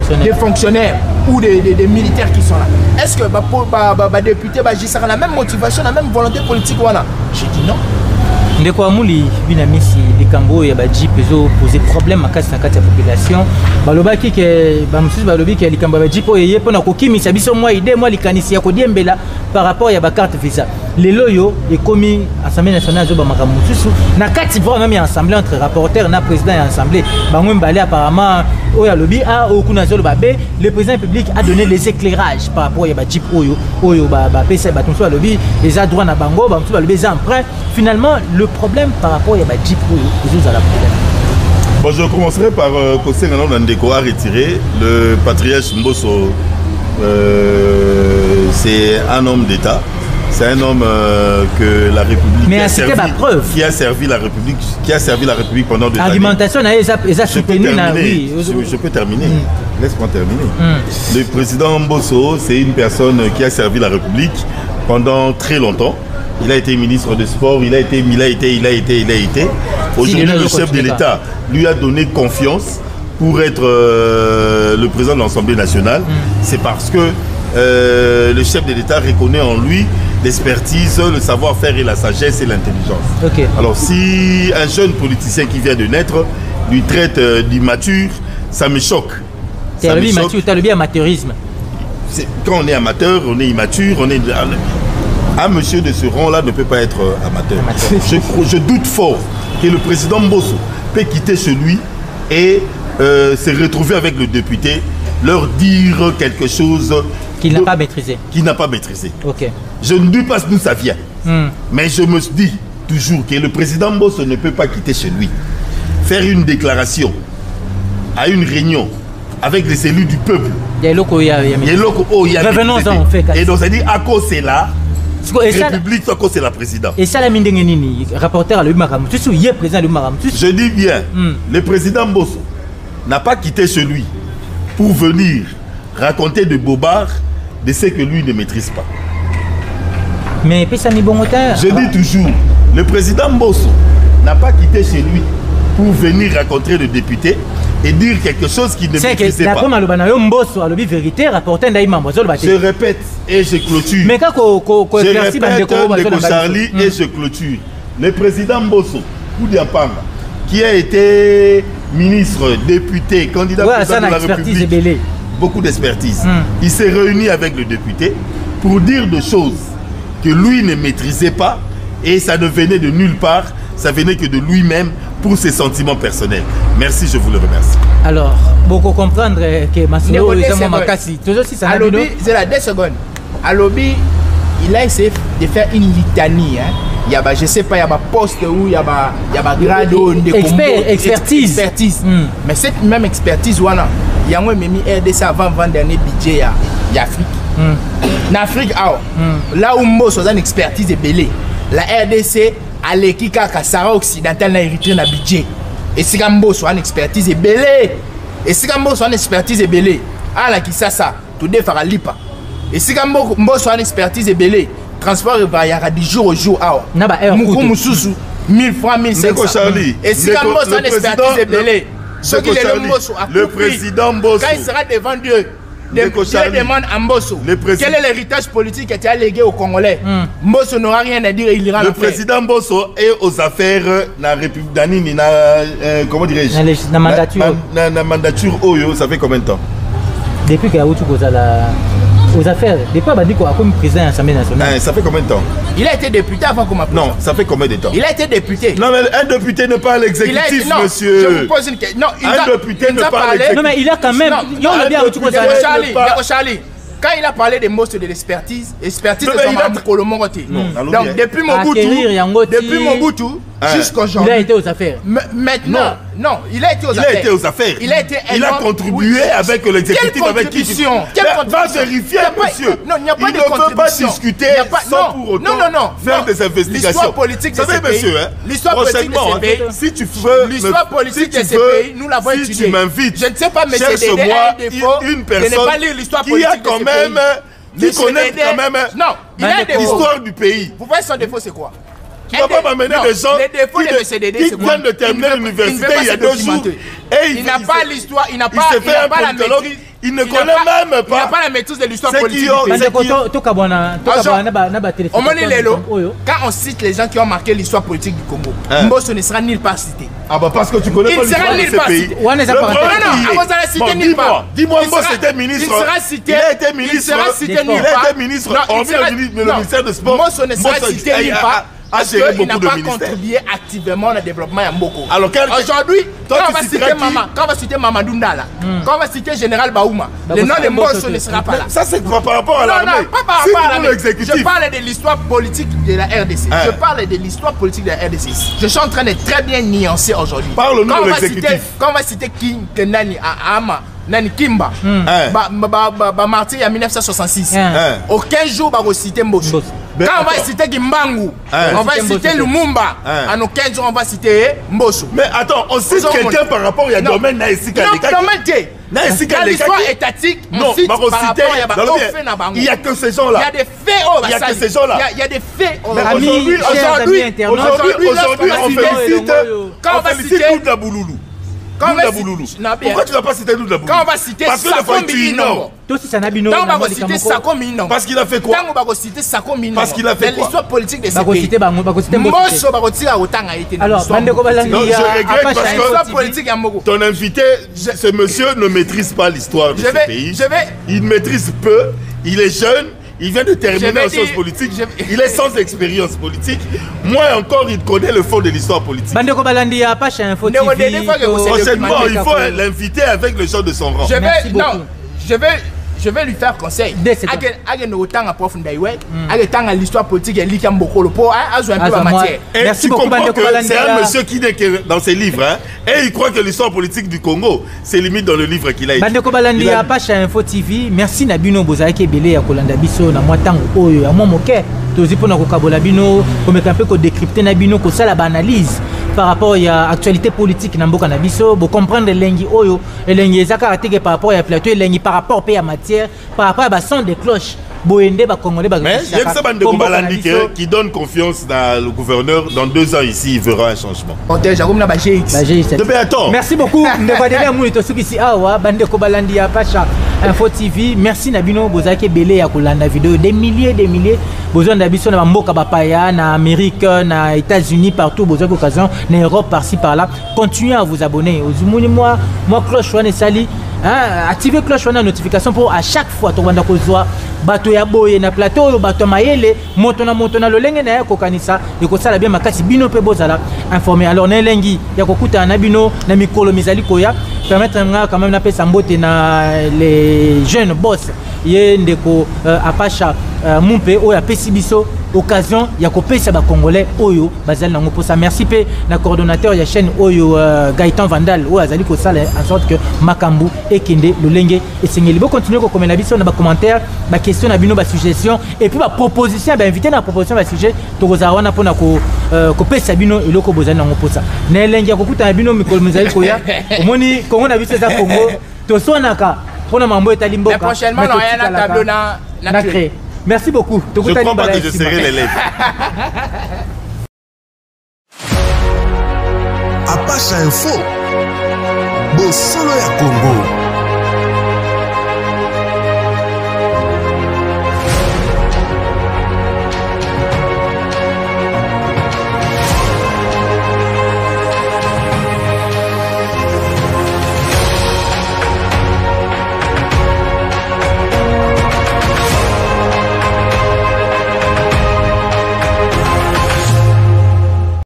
des fonctionnaires ou des militaires qui sont là. Est-ce que les députés ont la même motivation, la même volonté politique? J'ai dit non. Ndeko Amuli binamisi likambo ya baji pezo poser problème makasi na kati ya population balobaki ke bamususu balobi ke likambo baji po yeye pona kokimisa biso mwa idée mwa likanisi ya kodiembela par rapport ya ba carte visa lelo yo ekomi assemblée nationale zo ba makamususu na kati vraiment ya assemblée entre rapporteur na président ya assemblée bango mbale apparemment oya lobi a okuna zo babe le président public a donné les éclairages par rapport ya baji oyo ba pesa ba tonso lobi les a droit na bango ba mususu balobi za emprunt finalement le problème par rapport à la Jeep à la problème. Bon, je commencerai par Kosé Nanon Nandeko a retiré. Le patriarche Mbosso, c'est un homme d'État. C'est un homme que la République mais c'était ma preuve. Qui a servi la République pendant des années. L'argumentation a soutenu. Je peux terminer. Laisse-moi terminer. Le président Mbosso, c'est une personne qui a servi la République pendant très longtemps. Il a été ministre des Sports, il a été. Aujourd'hui, le chef de l'État lui a donné confiance pour être le président de l'Assemblée nationale. C'est parce que le chef de l'État reconnaît en lui l'expertise, le savoir-faire et la sagesse et l'intelligence. Okay. Alors, si un jeune politicien qui vient de naître lui traite d'immature, ça me choque. Tu as le amateurisme. Quand on est amateur, on est immature, on est... Un monsieur de ce rang-là ne peut pas être amateur. Je doute fort que le président Mbosso peut quitter chez lui et se retrouver avec le député, leur dire quelque chose qu'il n'a pas maîtrisé. Okay. Je ne dis pas d'où ça vient, mais je me dis toujours que le président Mbosso ne peut pas quitter chez lui, faire une déclaration à une réunion avec les élus du peuple. Revenons-en en fait. Et donc ça dit à cause c'est là. République, c'est la présidente. Et ça, la rapporteur à je dis bien, le président Mbosso n'a pas quitté chez lui pour venir raconter de bobards de ce que lui ne maîtrise pas. Mais je dis toujours, le président Mbosso n'a pas quitté chez lui pour venir raconter le député et dire quelque chose qui ne maîtrisait pas. Je répète et je clôture. Je répète Charlie et je clôture. Le président Mbosso Koudiapanga, qui a été ministre, député, candidat président de la République, beaucoup d'expertise. Il s'est réuni avec le député pour dire des choses que lui ne maîtrisait pas et ça ne venait de nulle part, ça venait que de lui-même pour ses sentiments personnels. Merci, je vous le remercie. Alors, beaucoup comprendre que Massimo Makassi, c'est la 2 secondes. À lobby, il a essayé de faire une litanie. Il y a, je sais pas, il y a un poste où il y a un grade expertise. Mais cette même expertise, il y a même RDC avant le dernier budget il y a Afrique. En Afrique, là où Mbosso a une expertise est belée, la RDC a l'équipe Sahara occidental na Érythrée na budget. Et si Mbosso a une expertise est belée, et si Mbosso a une expertise est belée, ah la qui ça tout des faire lipa. Et si Mbosso a une expertise est belée, transport il y a du jour au jour ah. Na ba air coûte 1000 francs 1500. Et si Mbosso a une expertise est belée, ce qui est Mbosso a le président Mbosso quand il sera devant Dieu. Dieu demande à Mbosso quel est l'héritage politique qui a été légué aux Congolais. Mbosso n'aura rien à dire, il ira le faire. Président Mbosso est aux affaires la République d'Anini, comment dirais-je, la mandature Oyo, ça fait combien de temps? Depuis qu'il y a aux affaires, depuis qu'il a comme président de l'Assemblée nationale. Ça fait combien de temps? Il a été député avant qu'on m'appelle. Non, ça fait combien de temps? Il a été député. Non, mais un député n'est pas l'exécutif, monsieur. Je vous pose une question. Non, un député n'est pas l'exécutif. Non, mais il a quand même. Charlie, quand il a parlé des mots de l'expertise, expertise de son Kolomoroté. Donc, depuis Mobutu jusqu'aujourd'hui. Il a été aux affaires. Maintenant, non, il a été aux affaires. Il a contribué avec l'exécutif avec qui va vérifier, monsieur. Non, il n'y a pas de contribution. On ne peut pas discuter sans pour autant faire des investigations. L'histoire politique de ce pays. L'histoire politique de ce pays. Si tu veux. L'histoire politique de ce pays, nous l'avons étudiée. Si tu m'invites, je ne sais pas, mais c'est une personne qui a quand même. Qui connaît quand même l'histoire du pays. Vous voyez son défaut, c'est quoi? Tu ne vas pas m'amener des gens qui viennent de terminer l'université il y a 2 jours. Il n'a pas l'histoire, il n'a pas la maîtrise. il ne connaît même pas. Il n'a pas la maîtrise de l'histoire politique. Quand on cite les gens qui ont marqué l'histoire politique du Congo, Mbosso ne sera nulle part cité. Ah bah parce que tu connais pas l'histoire de ce pays. Dis-moi, Mbosso était ministre. Il a été ministre. Il sera cité nulle part. Il a été ministre. Le ministère de sport. Mbosso ne sera cité nulle part. Parce qu'il n'a pas contribué activement au développement de Mboko. Aujourd'hui, quand on va citer Mamadou Ndala, quand on va citer Général Baouma, le nom de Mbosso ne sera pas là. Ça, c'est par rapport à l'armée. Non, pas par rapport à l'armée. Je parle de l'histoire politique de la RDC. Je parle de l'histoire politique de la RDC. Je suis en train de très bien nuancer aujourd'hui. Parle-nous de l'exécutif. Quand on va citer Nani Ama, Nani Kimba, Martyr en 1966, aucun jour on va citer Mbosso. Quand on va citer Gimbangu, on va citer Lumumba. En aucun jour, on va citer Mbosso. Mais attends, on cite quelqu'un par rapport à domaine Naïsika. Dans l'histoire étatique, on cite par rapport à il n'y a que ces gens-là. Il y a des faits. Il y a que ces gens-là. Il y a des faits. Aujourd'hui, on félicite Douda Bouloulou. Pourquoi tu n'as pas cité Douda Bouloulou? Quand on va citer Sako Minongo. Parce qu'il a fait quoi? Parce qu'il a fait quoi? L'histoire politique de ce pays. Alors, je regrette parce que ton invité, ce monsieur ne maîtrise pas l'histoire de ce pays. Il maîtrise peu, il est jeune. Il vient de terminer en sciences politiques. Il est sans expérience politique. Moi encore, il connaît le fond de l'histoire politique. Prochainement, il faut l'inviter avec le genre de son rang. Je vais lui faire conseil. L'histoire politique et l'histoire matière. Et tu comprends que c'est un monsieur qui n'est que dans ses livres. Et il croit que l'histoire politique du Congo, c'est limite dans le livre qu'il a écrit. Bandeko Balandi à Pacha Info TV. Merci Nabino Bozaki Belé ya Kolanda Biso na Mwatango Oyo. À moi moke. Tozi pour na kokabola bino. Comme un peu ko décrypter Nabino ko ça la analyse par rapport à l'actualité politique na mboka na biso. Pour comprendre lengi Oyo. Et lengi ezaka article par rapport à plateau. Et lengi par rapport à matière. Par rapport à son de cloche. Mais il y a Bandeko Balandi qui donne confiance dans le gouverneur. Dans 2 ans ici, il verra un changement. Merci beaucoup. Bandeko Balandi à Pacha Info TV. Merci Nabino Bozaki Belé à Kolanda vidéo. Des milliers. Besoin d'habiter dans Mboka Bapaya, en Amérique, aux États-Unis, partout. Besoin d'occasion, en Europe, par-ci, par-là. Continuez à vous abonner. Moi, cloche, Sali. Activez cloche de notification pour à chaque fois tu vas kozwa bato ya boye na plateau bato mayele motona lolenge na ko kanisa et ko sala bien makasi bino pe bozala informé alors na lengi ya kokuta na bino na mikolo mizali koya permettre quand même na pesa mbote na les jeunes boss ye ndeko Apacha Mumpe oya pesi biso occasion ya kopesa ba congolais oyo bazali nango posa. Merci pe na coordonnateur ya chaîne oyo Gaëtan Vandal oyo azali ko sala en sorte que makambu ekende lolenge esengeli bo continuer ko komena biso na ba commentaire ba question na bino ba suggestion et puis ba proposition ba inviter na proposition ba sujet to kozala wana pona ko pesa bino eloko bozali nango posa na elengi ya kokuta na bino mikolo mizali koya omoni Congo na biso za Congo to sonaka pona mambo etali mboka prochainement on a un tableau na créé. Merci beaucoup. Je ne crois pas que je serai l'élève. Apacha Info. Bosolo ya Congo.